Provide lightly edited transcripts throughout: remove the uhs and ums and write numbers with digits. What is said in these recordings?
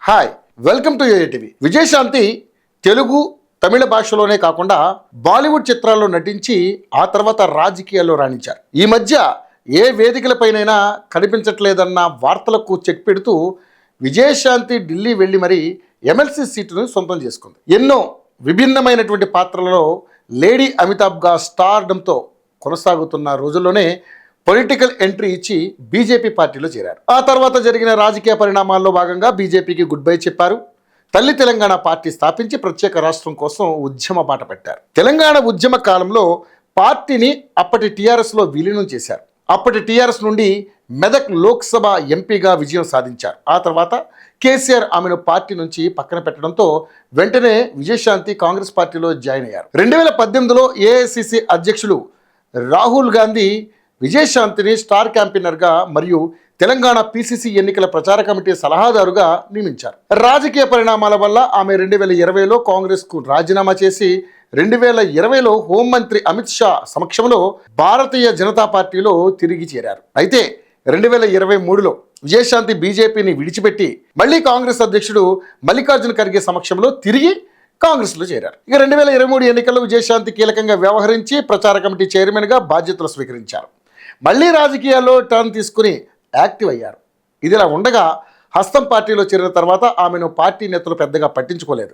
Hi, welcome to ATV. Vijayashanti Telugu Tamil భాషలోనే కాకుండా బాలీవుడ్ చిత్రాల్లో నటించి ఆ తర్వాత రాజకీయాల్లో రాణించారు. ఈ మధ్య ఏ వేదికలపైనైనా కనిపించట్లేదన్న వార్తలకు చెక్ పెడుతూ విజయశాంతి ఢిల్లీ వెళ్ళి మరీ ఎమ్మెల్సీ సీటును సొంతం చేసుకుంది. ఎన్నో విభిన్నమైనటువంటి పాత్రలలో లేడీ అమితాబ్గా స్టార్డంతో కొనసాగుతున్న రోజుల్లోనే పొలిటికల్ ఎంట్రీ ఇచ్చి బీజేపీ పార్టీలో చేరారు. ఆ తర్వాత జరిగిన రాజకీయ పరిణామాల్లో భాగంగా బీజేపీకి గుడ్ బై చెప్పారు. తల్లి తెలంగాణ పార్టీ స్థాపించి ప్రత్యేక రాష్ట్రం కోసం ఉద్యమ బాట పెట్టారు. తెలంగాణ ఉద్యమ కాలంలో పార్టీని అప్పటి టీఆర్ఎస్లో విలీనం చేశారు. అప్పటి టీఆర్ఎస్ నుండి మెదక్ లోక్సభ ఎంపీగా విజయం సాధించారు. ఆ తర్వాత కేసీఆర్ ఆమెను పార్టీ నుంచి పక్కన పెట్టడంతో వెంటనే విజయశాంతి కాంగ్రెస్ పార్టీలో జాయిన్ అయ్యారు. 2018లో ఏఐసిసి అధ్యక్షులు రాహుల్ గాంధీ విజయశాంతిని స్టార్ క్యాంపెయినర్గా మరియు తెలంగాణ పిసిసి ఎన్నికల ప్రచార కమిటీ సలహాదారుగా నియమించారు. రాజకీయ పరిణామాల వల్ల ఆమె 2020లో కాంగ్రెస్కు రాజీనామా చేసి 2020లో హోంమంత్రి అమిత్ షా సమక్షంలో భారతీయ జనతా పార్టీలో తిరిగి చేరారు. అయితే 2023లో విజయశాంతి బీజేపీని విడిచిపెట్టి మళ్ళీ కాంగ్రెస్ అధ్యక్షుడు మల్లికార్జున ఖర్గే సమక్షంలో తిరిగి కాంగ్రెస్లో చేరారు. ఇక 2023 ఎన్నికల్లో విజయశాంతి కీలకంగా వ్యవహరించి ప్రచార కమిటీ చైర్మన్గా బాధ్యతలు స్వీకరించారు. మళ్ళీ రాజకీయాల్లో టర్న్ తీసుకుని యాక్టివ్ అయ్యారు. ఇదిలా ఉండగా హస్తం పార్టీలో చేరిన తర్వాత ఆమెను పార్టీ నేతలు పెద్దగా పట్టించుకోలేదు.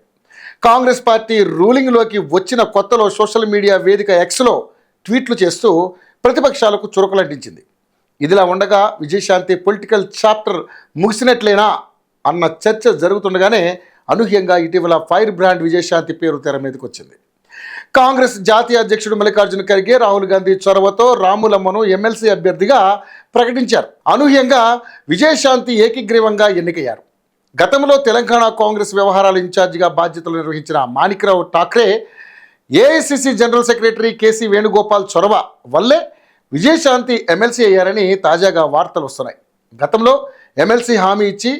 కాంగ్రెస్ పార్టీ రూలింగ్లోకి వచ్చిన కొత్తలో సోషల్ మీడియా వేదిక ఎక్స్లో ట్వీట్లు చేస్తూ ప్రతిపక్షాలకు చురుకులంటించింది. ఇదిలా ఉండగా విజయశాంతి పొలిటికల్ చాప్టర్ ముగిసినట్లేనా అన్న చర్చ జరుగుతుండగానే అనూహ్యంగా ఇటీవల ఫైర్ బ్రాండ్ విజయశాంతి పేరు తెర మీదకి వచ్చింది. కాంగ్రెస్ జాతీయ అధ్యక్షుడు మల్లికార్జున ఖర్గే రాహుల్ గాంధీ చొరవతో రాములమ్మను ఎమ్మెల్సీ అభ్యర్థిగా ప్రకటించారు. అనూహ్యంగా విజయశాంతి ఏకగ్రీవంగా ఎన్నికయ్యారు. గతంలో తెలంగాణ కాంగ్రెస్ వ్యవహారాల ఇన్ఛార్జిగా బాధ్యతలు నిర్వహించిన Manikrao Thackeray AICC general secretary KC Venugopal చొరవ వల్లే విజయశాంతి ఎమ్మెల్సీ అయ్యారని తాజాగా వార్తలు వస్తున్నాయి. గతంలో ఎమ్మెల్సీ హామీ ఇచ్చి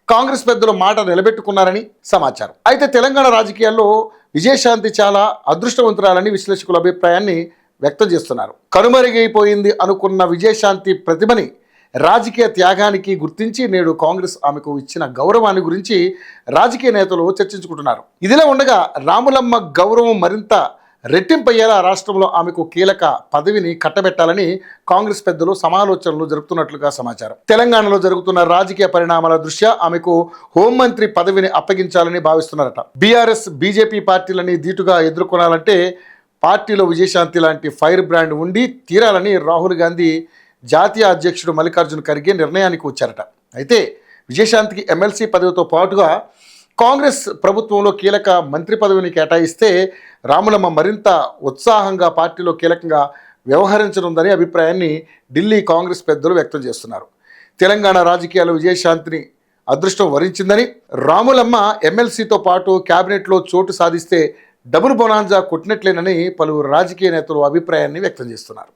కాంగ్రెస్ పెద్దలు మాట నిలబెట్టుకున్నారని సమాచారం. అయితే తెలంగాణ రాజకీయాల్లో విజయశాంతి చాలా అదృష్టవంతురాలని విశ్లేషకుల అభిప్రాయాన్ని వ్యక్తం చేస్తున్నారు. కనుమరుగైపోయింది అనుకున్న విజయశాంతి ప్రతిభని రాజకీయ త్యాగానికి గుర్తించి నేడు కాంగ్రెస్ ఆమెకు ఇచ్చిన గౌరవాన్ని గురించి రాజకీయ నేతలు చర్చించుకుంటున్నారు. ఇదిలా ఉండగా రాములమ్మ గౌరవం మరింత రెట్టింపయ్యేలా రాష్ట్రంలో ఆమెకు కీలక పదవిని కట్టబెట్టాలని కాంగ్రెస్ పెద్దలు సమాలోచనలు జరుపుతున్నట్లుగా సమాచారం. తెలంగాణలో జరుగుతున్న రాజకీయ పరిణామాల దృష్ట్యా ఆమెకు హోంమంత్రి పదవిని అప్పగించాలని భావిస్తున్నారట. బీఆర్ఎస్ బీజేపీ పార్టీలని ధీటుగా ఎదుర్కొనాలంటే పార్టీలో విజయశాంతి లాంటి ఫైర్ బ్రాండ్ ఉండి తీరాలని రాహుల్ గాంధీ జాతీయ అధ్యక్షుడు మల్లికార్జున ఖర్గే నిర్ణయానికి వచ్చారట. అయితే విజయశాంతికి ఎమ్మెల్సీ పదవితో పాటుగా కాంగ్రెస్ ప్రభుత్వంలో కీలక మంత్రి పదవిని కేటాయిస్తే రాములమ్మ మరింత ఉత్సాహంగా పార్టీలో కీలకంగా వ్యవహరించనుందనే అభిప్రాయాన్ని ఢిల్లీ కాంగ్రెస్ పెద్దలు వ్యక్తం చేస్తున్నారు. తెలంగాణ రాజకీయాల్లో విజయశాంతిని అదృష్టం వరించిందని, రాములమ్మ ఎమ్మెల్సీతో పాటు క్యాబినెట్లో చోటు సాధిస్తే డబుల్ బొనాంజా కొట్టినట్లేనని పలువురు రాజకీయ నేతలు అభిప్రాయాన్ని వ్యక్తం చేస్తున్నారు.